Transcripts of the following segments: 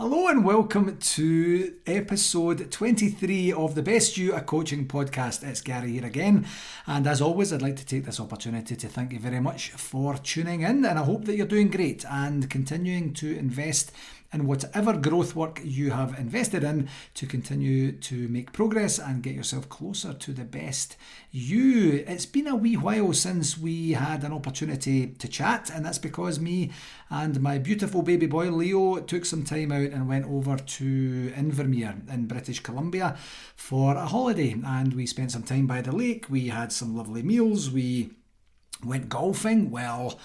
Hello and welcome to episode 23 of the Best You, a coaching podcast. It's Gary here again, and as always I'd like to take this opportunity to thank you very much for tuning in, and I hope that you're doing great and continuing to invest in whatever growth work you have invested in to continue to make progress and get yourself closer to the best you. It's been a wee while since we had an opportunity to chat, and that's because me and my beautiful baby boy Leo took some time out and went over to Invermere in British Columbia for a holiday, and we spent some time by the lake. We had some lovely meals. We went golfing. Well,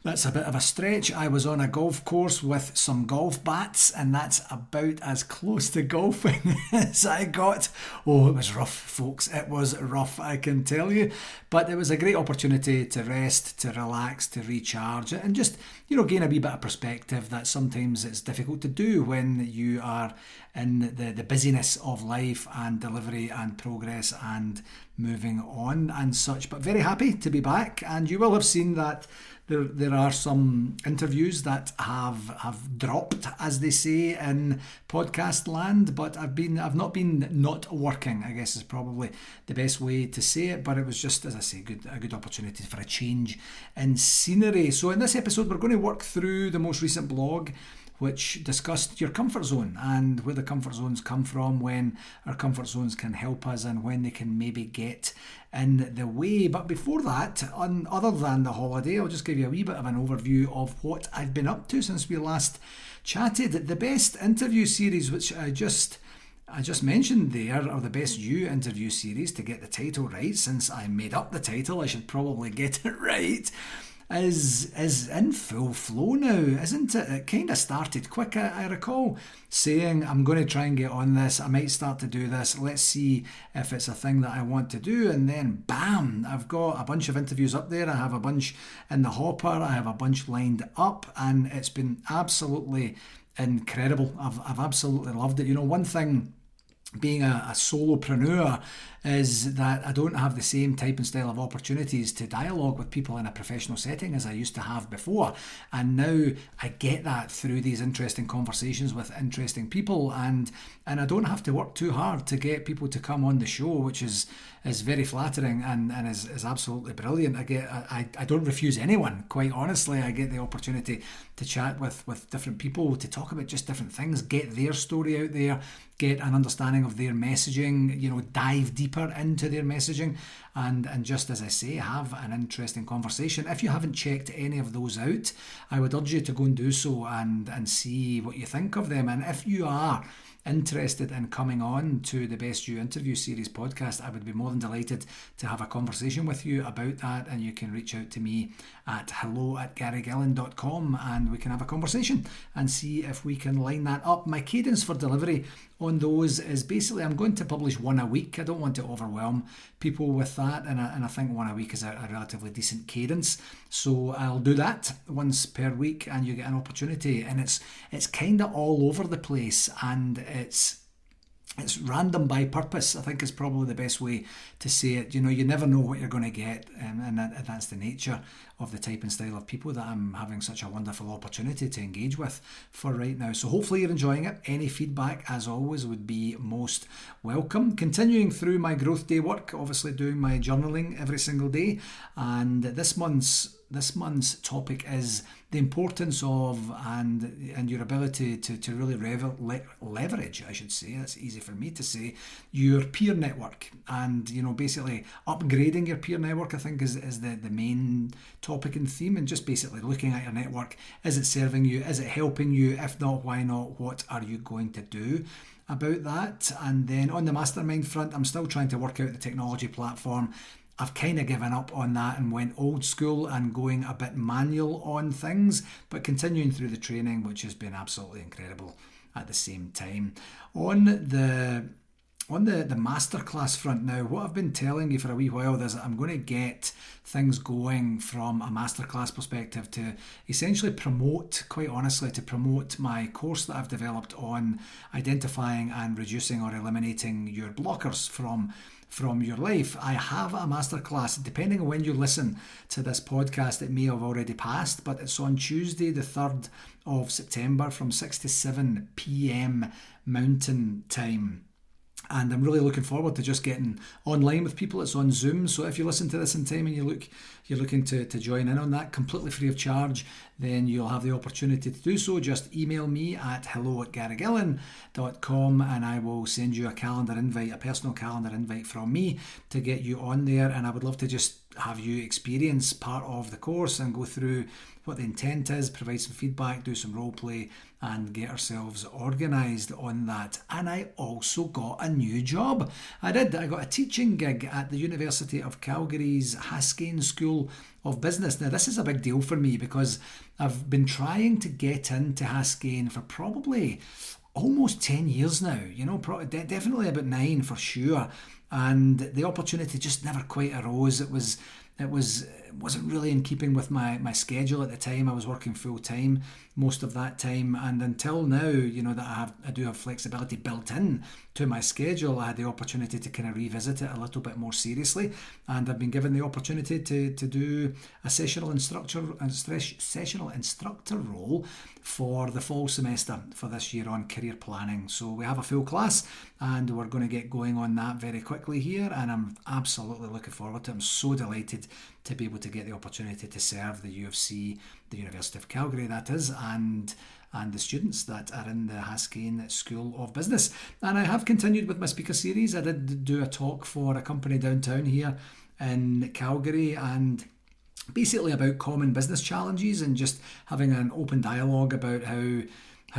that's a bit of a stretch. I was on a golf course with some golf bats, and that's about as close to golfing as I got. Oh, it was rough, folks. It was rough, I can tell you. But it was a great opportunity to rest, to relax, to recharge, and just, gain a wee bit of perspective that sometimes it's difficult to do when you are in the busyness of life and delivery and progress and moving on and such. But very happy to be back, and you will have seen that there are some interviews that have dropped, as they say in podcast land, but I've not been not working, I guess is probably the best way to say it. But it was just, as I say, a good opportunity for a change in scenery. So in this episode we're going to work through the most recent blog, which discussed your comfort zone and where the comfort zones come from, when our comfort zones can help us and when they can maybe get in the way. But before that, other than the holiday, I'll just give you a wee bit of an overview of what I've been up to since we last chatted. The Best Interview series, which I just mentioned there, or the Best You interview series, to get the title right. Since I made up the title, I should probably get it right. Is in full flow now, isn't it? It kind of started quick. I recall saying, I'm going to try and get on this. I might start to do this. Let's see if it's a thing that I want to do. And then, bam, I've got a bunch of interviews up there. I have a bunch in the hopper. I have a bunch lined up, and it's been absolutely incredible. I've absolutely loved it. One thing being a solopreneur is that I don't have the same type and style of opportunities to dialogue with people in a professional setting as I used to have before, and now I get that through these interesting conversations with interesting people, and I don't have to work too hard to get people to come on the show, which is very flattering and is absolutely brilliant. I don't refuse anyone, quite honestly. I get the opportunity to chat with different people, to talk about just different things, get their story out there, get an understanding of their messaging, dive deeper into their messaging, and just, as I say, have an interesting conversation. If you haven't checked any of those out, I would urge you to go and do so and see what you think of them. And if you are interested in coming on to the Best You Interview Series podcast, I would be more than delighted to have a conversation with you about that, and you can reach out to me at hello@garygillen.com and we can have a conversation and see if we can line that up. My cadence for delivery on those is basically I'm going to publish one a week. I don't want to overwhelm people with that, and I think one a week is a relatively decent cadence, so I'll do that once per week, and you get an opportunity. And it's kind of all over the place, and it's random by purpose, I think is probably the best way to say it. You never know what you're going to get, and that's the nature of the type and style of people that I'm having such a wonderful opportunity to engage with for right now. So hopefully you're enjoying it. Any feedback, as always, would be most welcome. Continuing through my growth day work, obviously doing my journaling every single day, and this month's topic is the importance of and your ability to really leverage, I should say, that's easy for me to say, your peer network. And basically upgrading your peer network, I think, is the main topic and theme, and just basically looking at your network. Is it serving you? Is it helping you? If not, why not? What are you going to do about that? And then on the mastermind front, I'm still trying to work out the technology platform. I've kind of given up on that and went old school and going a bit manual on things, but continuing through the training, which has been absolutely incredible at the same time. On the masterclass front now, what I've been telling you for a wee while is that I'm going to get things going from a masterclass perspective to essentially promote my course that I've developed on identifying and reducing or eliminating your blockers from from your life. I have a masterclass. Depending on when you listen to this podcast, it may have already passed, but it's on Tuesday the 3rd of September from 6 to 7 p.m. Mountain Time. And I'm really looking forward to just getting online with people. It's on Zoom, so if you listen to this in time and you're looking to join in on that completely free of charge, then you'll have the opportunity to do so. Just email me at hello@garygillen.com and I will send you a personal calendar invite from me to get you on there. And I would love to just have you experience part of the course and go through what the intent is, provide some feedback, do some role play, and get ourselves organised on that. And I also got a new job. I got a teaching gig at the University of Calgary's Haskayne School of Business. Now, this is a big deal for me because I've been trying to get into Haskayne for probably almost 10 years now, definitely about 9 for sure. And the opportunity just never quite arose. It wasn't really in keeping with my schedule at the time. I was working full time most of that time, and until now, that I do have flexibility built in to my schedule. I had the opportunity to kind of revisit it a little bit more seriously, and I've been given the opportunity to do a sessional instructor role for the fall semester for this year on career planning. So we have a full class and we're going to get going on that very quickly here, and I'm absolutely looking forward to it. I'm so delighted to be able to get the opportunity to serve the U of C, the University of Calgary that is, and the students that are in the Haskayne School of Business. And I have continued with my speaker series. I did do a talk for a company downtown here in Calgary, and basically about common business challenges and just having an open dialogue about how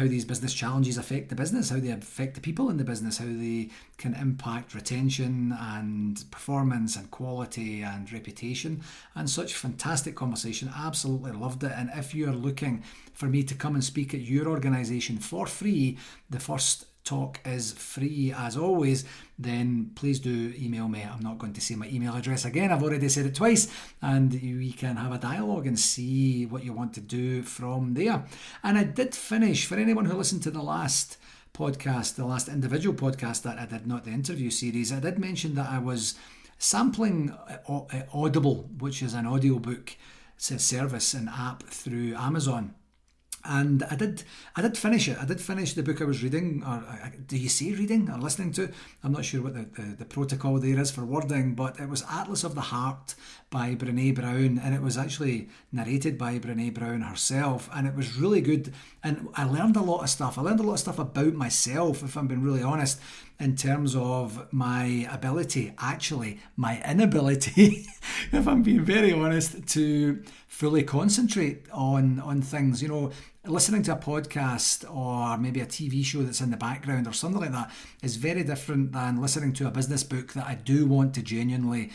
these business challenges affect the business, how they affect the people in the business, how they can impact retention and performance and quality and reputation, and such. Fantastic conversation. Absolutely loved it. And if you're looking for me to come and speak at your organisation for free, the first talk is free as always, then please do email me. I'm not going to say my email address again. I've already said it twice, and we can have a dialogue and see what you want to do from there. And I did finish, for anyone who listened to the last podcast, the last individual podcast that I did, not the interview series, I did mention that I was sampling Audible, which is an audiobook service and app through Amazon. And I did finish it. I did finish the book I was reading, or do you say reading or listening to? I'm not sure what the protocol there is for wording, but it was Atlas of the Heart by Brené Brown, and it was actually narrated by Brené Brown herself, and it was really good. And I learned a lot of stuff. I learned a lot of stuff about myself, if I'm being really honest, in terms of my ability, actually my inability, if I'm being very honest, to fully concentrate on things. Listening to a podcast or maybe a TV show that's in the background or something like that is very different than listening to a business book that I do want to genuinely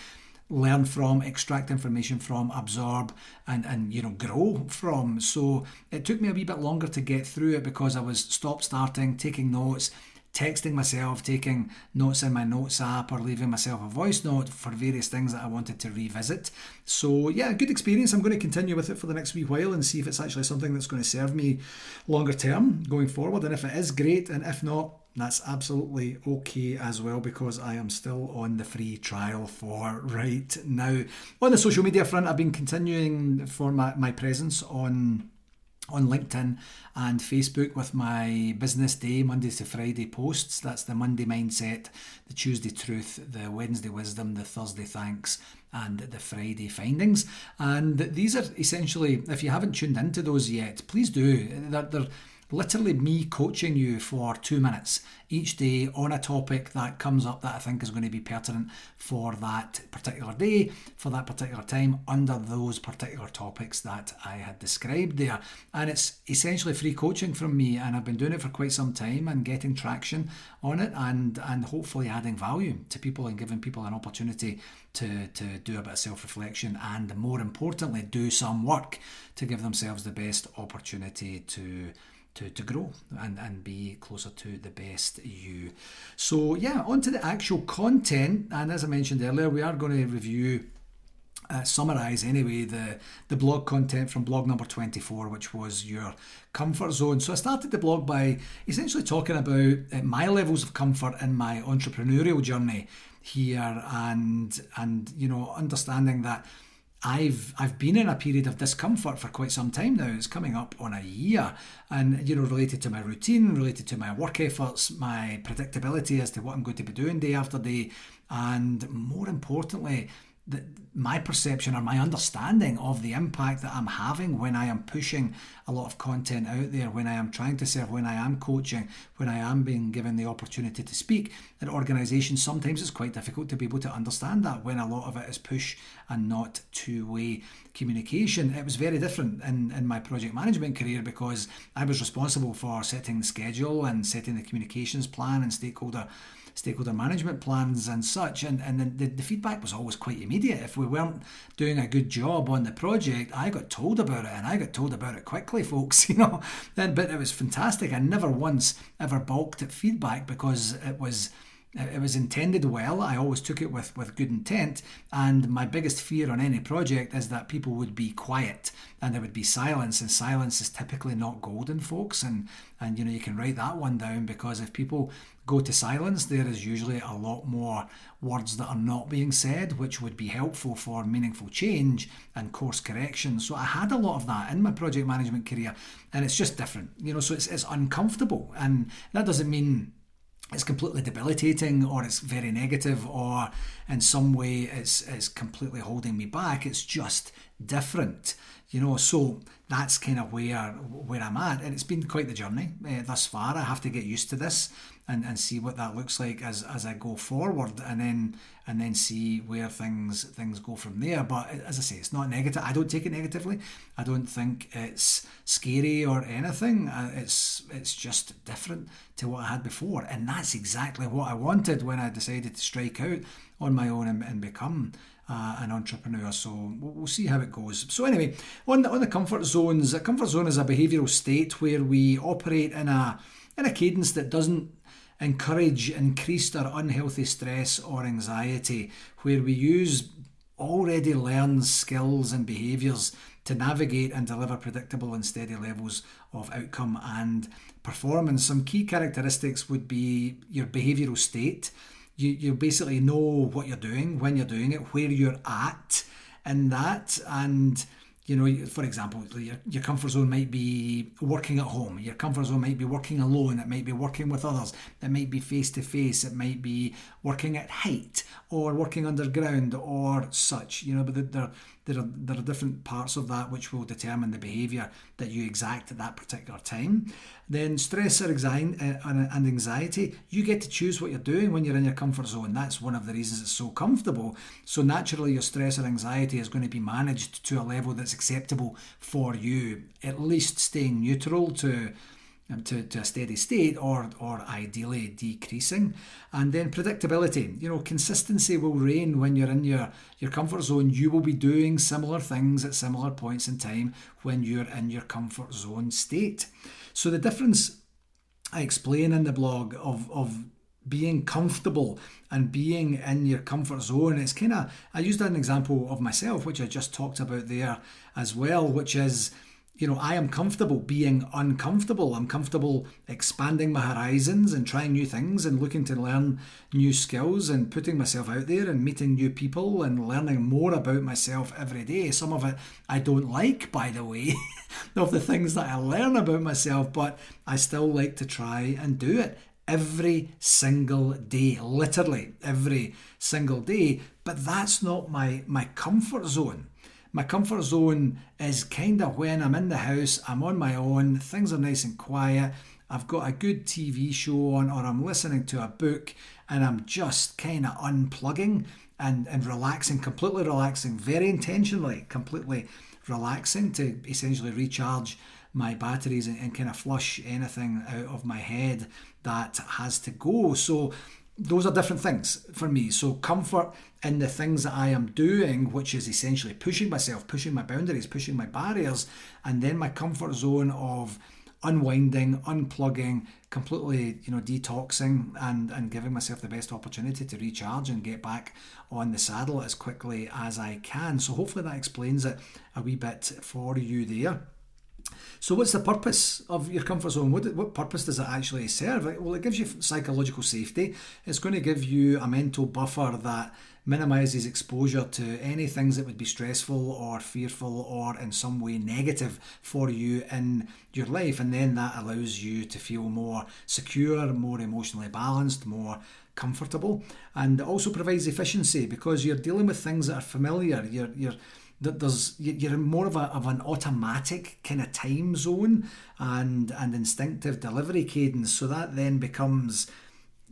learn from, extract information from, absorb and grow from. So it took me a wee bit longer to get through it because I was starting, taking notes, texting myself, taking notes in my notes app, or leaving myself a voice note for various things that I wanted to revisit. So yeah, good experience. I'm going to continue with it for the next wee while and see if it's actually something that's going to serve me longer term going forward. And if it is, great. And if not, that's absolutely okay as well, because I am still on the free trial for right now. On the social media front, I've been continuing for my presence on LinkedIn and Facebook with my Business Day, Monday to Friday posts. That's the Monday Mindset, the Tuesday Truth, the Wednesday Wisdom, the Thursday Thanks, and the Friday Findings. And these are essentially, if you haven't tuned into those yet, please do. They're literally me coaching you for 2 minutes each day on a topic that comes up that I think is going to be pertinent for that particular day, for that particular time, under those particular topics that I had described there. And it's essentially free coaching from me, and I've been doing it for quite some time and getting traction on it, and hopefully adding value to people and giving people an opportunity to do a bit of self-reflection and, more importantly, do some work to give themselves the best opportunity to grow and be closer to the best you. So yeah, on to the actual content. And as I mentioned earlier, we are going to review, summarise anyway, the blog content from blog number 24, which was your comfort zone. So I started the blog by essentially talking about my levels of comfort in my entrepreneurial journey here, and understanding that I've been in a period of discomfort for quite some time now. It's coming up on a year, and related to my routine, related to my work efforts, my predictability as to what I'm going to be doing day after day, and more importantly, my perception or my understanding of the impact that I'm having when I am pushing a lot of content out there, when I am trying to serve, when I am coaching, when I am being given the opportunity to speak at organisations. Sometimes it's quite difficult to be able to understand that when a lot of it is push and not two-way communication. It was very different in my project management career, because I was responsible for setting the schedule and setting the communications plan and stakeholder management plans and such, and then the feedback was always quite immediate. If we weren't doing a good job on the project, I got told about it, and I got told about it quickly, folks, but it was fantastic. I never once ever balked at feedback, because it was intended well. I always took it with good intent, and my biggest fear on any project is that people would be quiet and there would be silence, and silence is typically not golden, folks, and you can write that one down, because if people go to silence, there is usually a lot more words that are not being said, which would be helpful for meaningful change and course correction. So I had a lot of that in my project management career, and it's just different, so it's uncomfortable, and that doesn't mean it's completely debilitating or it's very negative or in some way it's completely holding me back. It's just different, so that's kind of where I'm at, and it's been quite the journey thus far. I have to get used to this and see what that looks like as I go forward, and then see where things go from there. But as I say, it's not negative. I don't take it negatively. I don't think it's scary or anything. It's just different to what I had before, and that's exactly what I wanted when I decided to strike out on my own and become an entrepreneur. So we'll see how it goes. So anyway, on the comfort zones, a comfort zone is a behavioural state where we operate in a cadence that doesn't encourage increased or unhealthy stress or anxiety, where we use already learned skills and behaviours to navigate and deliver predictable and steady levels of outcome and performance. Some key characteristics would be your behavioural state. You basically know what you're doing, when you're doing it, where you're at in that, and for example, your comfort zone might be working at home. Your comfort zone might be working alone. It might be working with others. It might be face-to-face. It might be working at height or working underground or such. But there are different parts of that which will determine the behaviour that you exact at that particular time. Then stress or anxiety, you get to choose what you're doing when you're in your comfort zone. That's one of the reasons it's so comfortable. So naturally your stress or anxiety is going to be managed to a level that's acceptable for you, at least staying neutral to a steady state, or ideally decreasing. And then predictability, consistency will reign when you're in your comfort zone. You will be doing similar things at similar points in time when you're in your comfort zone state. So the difference I explain in the blog of being comfortable and being in your comfort zone, it's I used an example of myself, which I just talked about there as well, which is, I am comfortable being uncomfortable. I'm comfortable expanding my horizons and trying new things and looking to learn new skills and putting myself out there and meeting new people and learning more about myself every day. Some of it I don't like, by the way, of the things that I learn about myself, but I still like to try and do it every single day, literally every single day. But that's not my comfort zone. My comfort zone is kind of when I'm in the house, I'm on my own, things are nice and quiet, I've got a good TV show on, or I'm listening to a book, and I'm just kind of unplugging and relaxing, completely relaxing, very intentionally, completely relaxing to essentially recharge my batteries and kind of flush anything out of my head that has to go. So those are different things for me. So comfort in the things that I am doing, which is essentially pushing myself, pushing my boundaries, pushing my barriers, and then my comfort zone of unwinding, unplugging, completely, detoxing and giving myself the best opportunity to recharge and get back on the saddle as quickly as I can. So hopefully that explains it a wee bit for you there. So what's the purpose of your comfort zone? What purpose does it actually serve? Well, it gives you psychological safety. It's going to give you a mental buffer that minimises exposure to any things that would be stressful or fearful or in some way negative for you in your life. And then that allows you to feel more secure, more emotionally balanced, more comfortable, and it also provides efficiency because you're dealing with things that are familiar. You're in more of an automatic kind of time zone and instinctive delivery cadence. So that then becomes,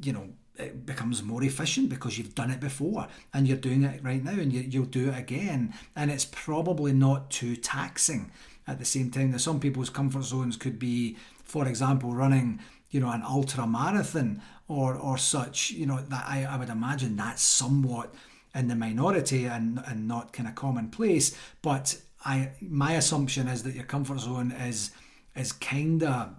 it becomes more efficient because you've done it before and you're doing it right now, and you'll do it again. And it's probably not too taxing at the same time. Now, some people's comfort zones could be, for example, running, an ultra marathon or such. That I would imagine that's somewhat in the minority and not kind of commonplace. But my assumption is that your comfort zone is kind of,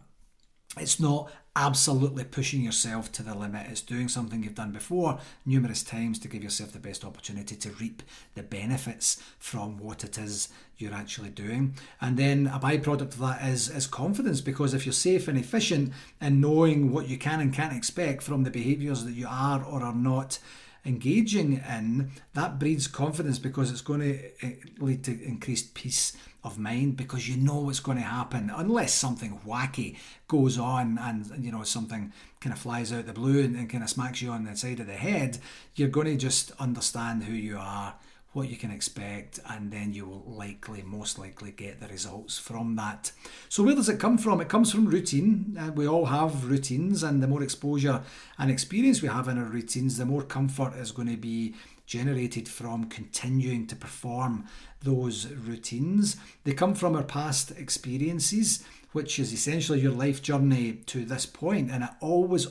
it's not absolutely pushing yourself to the limit. It's doing something you've done before numerous times to give yourself the best opportunity to reap the benefits from what it is you're actually doing. And then a byproduct of that is confidence, because if you're safe and efficient in knowing what you can and can't expect from the behaviours that you are or are not engaging in, that breeds confidence because it's going to lead to increased peace of mind, because you know what's going to happen unless something wacky goes on and something kind of flies out the blue and kind of smacks you on the side of the head. You're going to just understand who you are, what you can expect, and then you will most likely get the results from that. So where does it come from? It comes from routine. We all have routines, and the more exposure and experience we have in our routines, the more comfort is going to be generated from continuing to perform those routines. They come from our past experiences, which is essentially your life journey to this point, and it always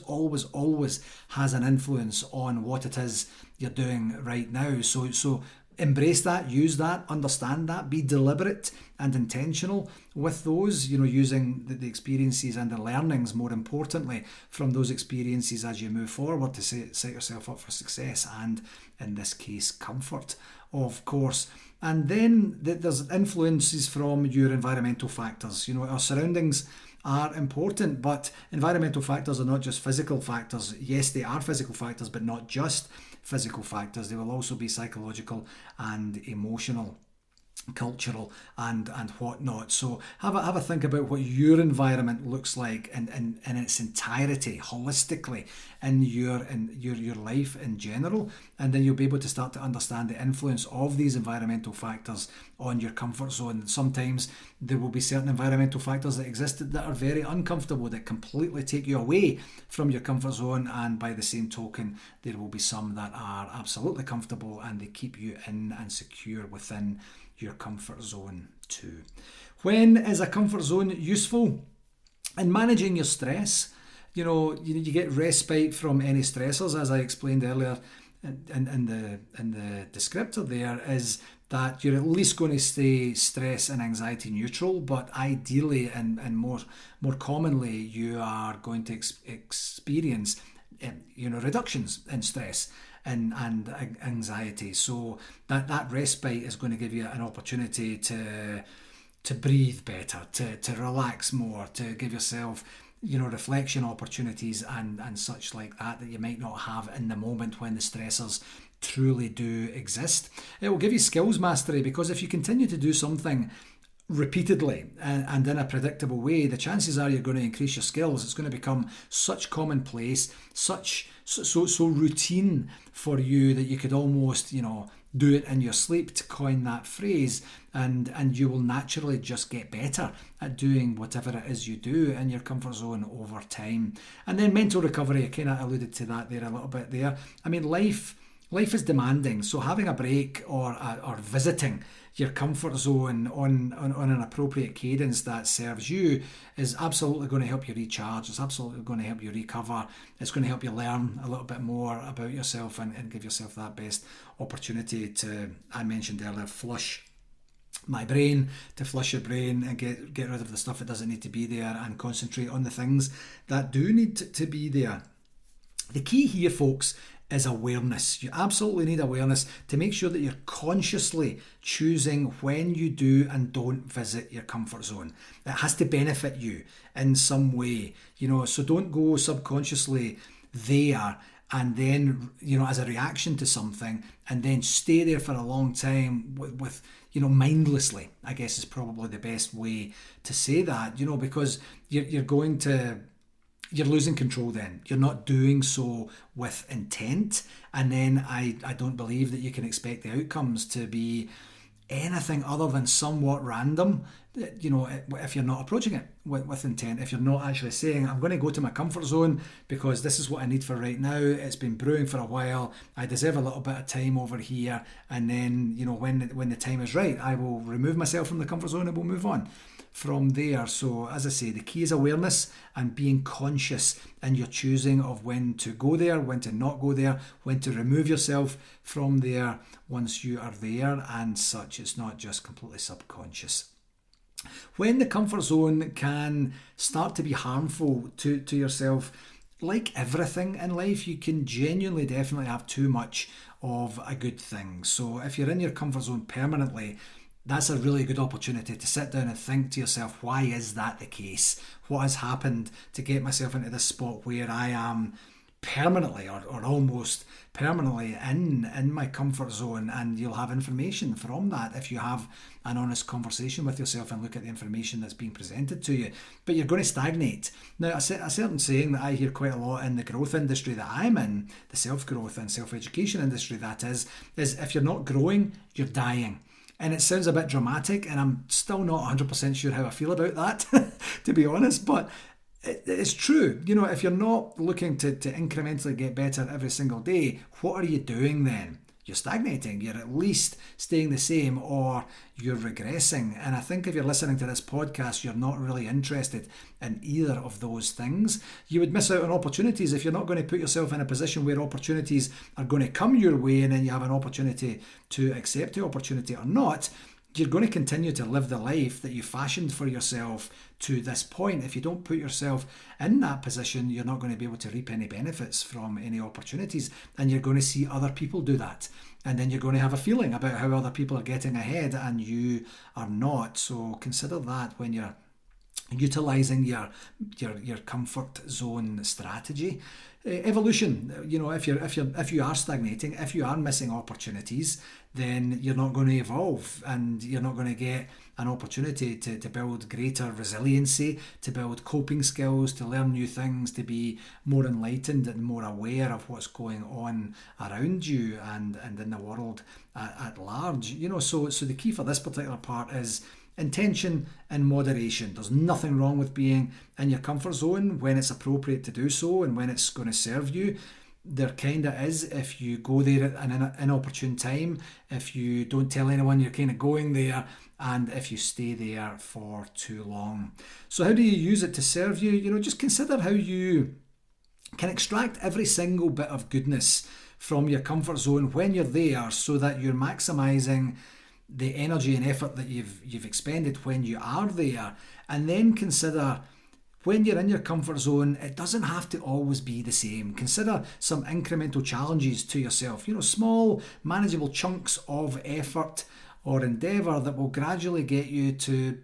has an influence on what it is you're doing right now. So embrace that, use that, understand that, be deliberate and intentional with those, using the experiences and the learnings, more importantly, from those experiences as you move forward to set yourself up for success and, in this case, comfort, of course. And then there's influences from your environmental factors. Our surroundings are important, but environmental factors are not just physical factors. Yes, they are physical factors, but not just physical factors. They will also be psychological and emotional, cultural and whatnot. So have a think about what your environment looks like in its entirety, holistically, in your life in general, and then you'll be able to start to understand the influence of these environmental factors on your comfort zone. Sometimes there will be certain environmental factors that exist that are very uncomfortable, that completely take you away from your comfort zone, and by the same token there will be some that are absolutely comfortable and they keep you in and secure within your comfort zone too. When is a comfort zone useful? In managing your stress, you get respite from any stressors, as I explained earlier in the descriptor there, is that you're at least going to stay stress and anxiety neutral, but ideally and more commonly you are going to experience reductions in stress and anxiety. So that respite is going to give you an opportunity to breathe better, to relax more, to give yourself reflection opportunities and such like that you might not have in the moment when the stressors truly do exist. It will give you skills mastery, because if you continue to do something repeatedly and in a predictable way, the chances are you're going to increase your skills. It's going to become such commonplace, so routine for you that you could almost do it in your sleep, to coin that phrase, and you will naturally just get better at doing whatever it is you do in your comfort zone over time. And then mental recovery, I kind of alluded to that there a little bit there. I mean, life is demanding, so having a break or visiting your comfort zone on an appropriate cadence that serves you is absolutely going to help you recharge. It's absolutely going to help you recover. It's going to help you learn a little bit more about yourself and give yourself that best opportunity to, I mentioned earlier, flush my brain, to flush your brain and get rid of the stuff that doesn't need to be there and concentrate on the things that do need to be there. The key here, folks, is awareness. You absolutely need awareness to make sure that you're consciously choosing when you do and don't visit your comfort zone. It has to benefit you in some way, so don't go subconsciously there and then, as a reaction to something, and then stay there for a long time with mindlessly, I guess is probably the best way to say that, because you're losing control then. You're not doing so with intent. And then I don't believe that you can expect the outcomes to be anything other than somewhat random, if you're not approaching it with intent. If you're not actually saying, I'm going to go to my comfort zone because this is what I need for right now. It's been brewing for a while. I deserve a little bit of time over here. And then, when the time is right, I will remove myself from the comfort zone and we'll move on from there. So as I say, the key is awareness and being conscious in your choosing of when to go there, when to not go there, when to remove yourself from there once you are there and such. It's not just completely subconscious. When the comfort zone can start to be harmful to yourself, like everything in life, you can genuinely definitely have too much of a good thing. So if you're in your comfort zone permanently, that's a really good opportunity to sit down and think to yourself, why is that the case? What has happened to get myself into this spot where I am permanently or almost permanently in my comfort zone? And you'll have information from that if you have an honest conversation with yourself and look at the information that's being presented to you. But you're going to stagnate. Now, a certain saying that I hear quite a lot in the growth industry that I'm in, the self-growth and self-education industry that is if you're not growing, you're dying. And it sounds a bit dramatic, and I'm still not 100% sure how I feel about that, to be honest, but it's true. If you're not looking to incrementally get better every single day, what are you doing then? You're stagnating. You're at least staying the same, or you're regressing. And I think if you're listening to this podcast, you're not really interested in either of those things. You would miss out on opportunities if you're not going to put yourself in a position where opportunities are going to come your way and then you have an opportunity to accept the opportunity or not. You're going to continue to live the life that you fashioned for yourself to this point. If you don't put yourself in that position, you're not going to be able to reap any benefits from any opportunities, and you're going to see other people do that. And then you're going to have a feeling about how other people are getting ahead and you are not. So consider that when you're utilizing your comfort zone strategy. Evolution, if you are stagnating, if you are missing opportunities, then you're not going to evolve, and you're not going to get an opportunity to build greater resiliency, to build coping skills, to learn new things, to be more enlightened and more aware of what's going on around you and in the world at large. So the key for this particular part is intention and moderation. There's nothing wrong with being in your comfort zone when it's appropriate to do so and when it's going to serve you. There kind of is if you go there at an inopportune time, if you don't tell anyone you're kind of going there, and if you stay there for too long. So how do you use it to serve you? Just consider how you can extract every single bit of goodness from your comfort zone when you're there, so that you're maximizing the energy and effort that you've expended when you are there. And then consider, when you're in your comfort zone, it doesn't have to always be the same. Consider some incremental challenges to yourself, small manageable chunks of effort or endeavour that will gradually get you to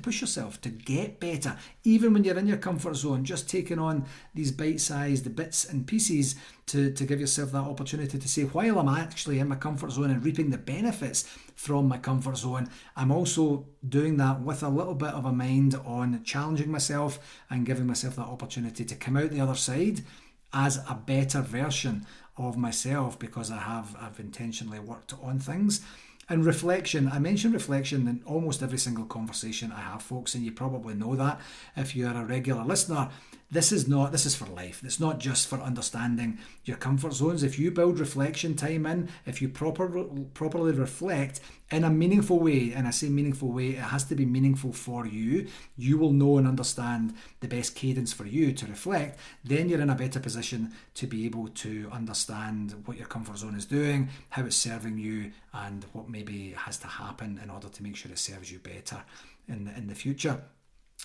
push yourself, to get better. Even when you're in your comfort zone, just taking on these bite-sized bits and pieces to give yourself that opportunity to say, while I'm actually in my comfort zone and reaping the benefits from my comfort zone, I'm also doing that with a little bit of a mind on challenging myself and giving myself that opportunity to come out the other side as a better version of myself, because I've intentionally worked on things. And reflection, I mention reflection in almost every single conversation I have, folks, and you probably know that if you're a regular listener. This is for life. It's not just for understanding your comfort zones. If you build reflection time in, if you properly reflect in a meaningful way, and I say meaningful way, it has to be meaningful for you. You will know and understand the best cadence for you to reflect. Then you're in a better position to be able to understand what your comfort zone is doing, how it's serving you, and what maybe has to happen in order to make sure it serves you better in the future.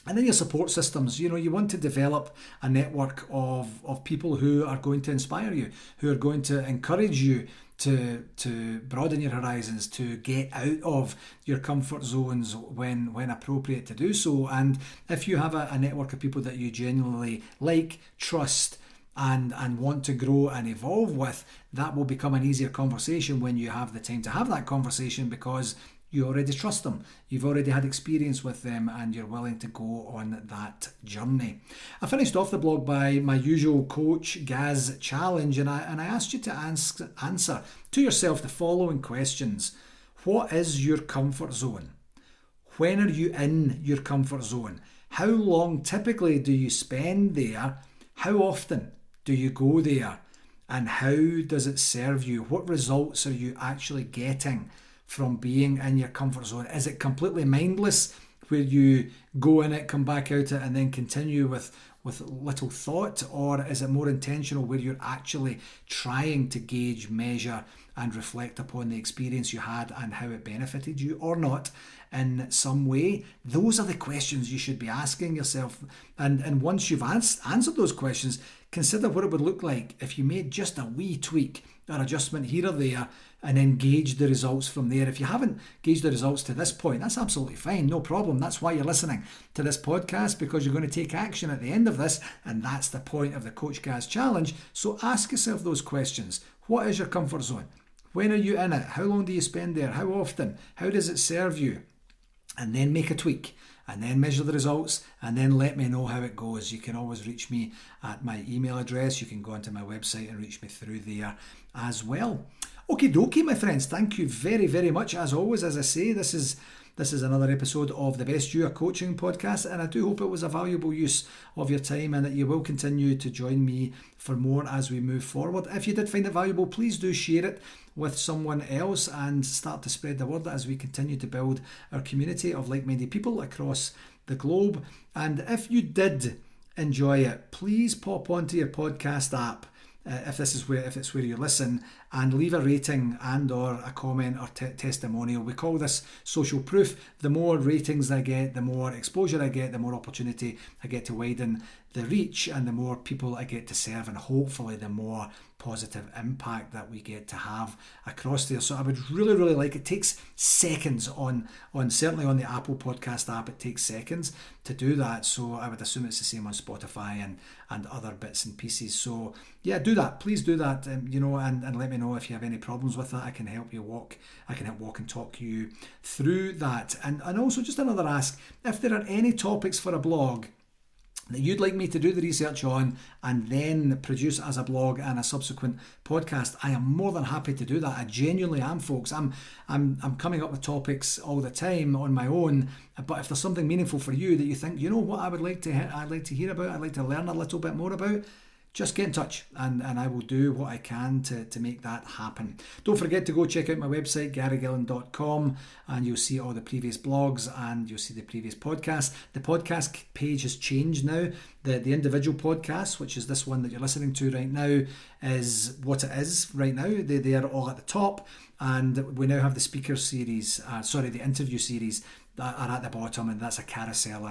And then your support systems, you want to develop a network of people who are going to inspire you, who are going to encourage you to broaden your horizons, to get out of your comfort zones when appropriate to do so. And if you have a network of people that you genuinely like, trust, and want to grow and evolve with, that will become an easier conversation when you have the time to have that conversation, because you already trust them, you've already had experience with them, and you're willing to go on that journey. I finished off the blog by my usual Coach Gaz challenge, and I asked you to answer to yourself the following questions. What is your comfort zone? When are you in your comfort zone? How long typically do you spend there? How often do you go there? And how does it serve you? What results are you actually getting from being in your comfort zone? Is it completely mindless, where you go in it, come back out it, and then continue with little thought? Or is it more intentional, where you're actually trying to gauge, measure, and reflect upon the experience you had and how it benefited you or not in some way? Those are the questions you should be asking yourself. And once you've answered those questions, consider what it would look like if you made just a wee tweak or adjustment here or there, and then gauge the results from there. If you haven't gauged the results to this point, that's absolutely fine, no problem. That's why you're listening to this podcast, because you're going to take action at the end of this, and that's the point of the Coach Gaz Challenge. So ask yourself those questions. What is your comfort zone? When are you in it? How long do you spend there? How often? How does it serve you? And then make a tweak, and then measure the results, and then let me know how it goes. You can always reach me at my email address. You can go onto my website and reach me through there as well. Okie dokie, my friends. Thank you very, very much. As always, as I say, this is another episode of the Best You, a Coaching podcast, and I do hope it was a valuable use of your time, and that you will continue to join me for more as we move forward. If you did find it valuable, please do share it with someone else and start to spread the word as we continue to build our community of like-minded people across the globe. And if you did enjoy it, please pop onto your podcast app, if it's where you listen, and leave a rating and or a comment or testimonial. We call this social proof. The more ratings I get, the more exposure I get, the more opportunity I get to widen the reach, and the more people I get to serve, and hopefully the more positive impact that we get to have across there. So I would really, really like, it takes seconds on certainly on the Apple Podcast app, it takes seconds to do that. So I would assume it's the same on Spotify and other bits and pieces. So yeah, do that. Please do that, and let me know if you have any problems with that. I can help walk and talk you through that. And also just another ask, if there are any topics for a blog that you'd like me to do the research on and then produce as a blog and a subsequent podcast, I am more than happy to do that. I genuinely am, folks. I'm coming up with topics all the time on my own, but if there's something meaningful for you that you think, what I'd like to hear about, I'd like to learn a little bit more about, just get in touch, and I will do what I can to make that happen. Don't forget to go check out my website, garygillen.com, and you'll see all the previous blogs, and you'll see the previous podcasts. The podcast page has changed now. The individual podcast, which is this one that you're listening to right now, is what it is right now. They are all at the top, and we now have the speaker series, the interview series, that are at the bottom, and that's a carousel.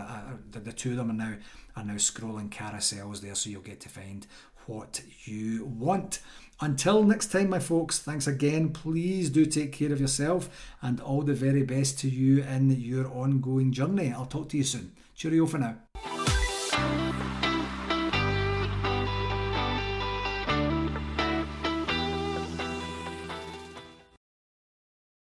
The two of them are now scrolling carousels there, so you'll get to find what you want. Until next time, my folks, thanks again. Please do take care of yourself, and all the very best to you in your ongoing journey. I'll talk to you soon. Cheerio for now.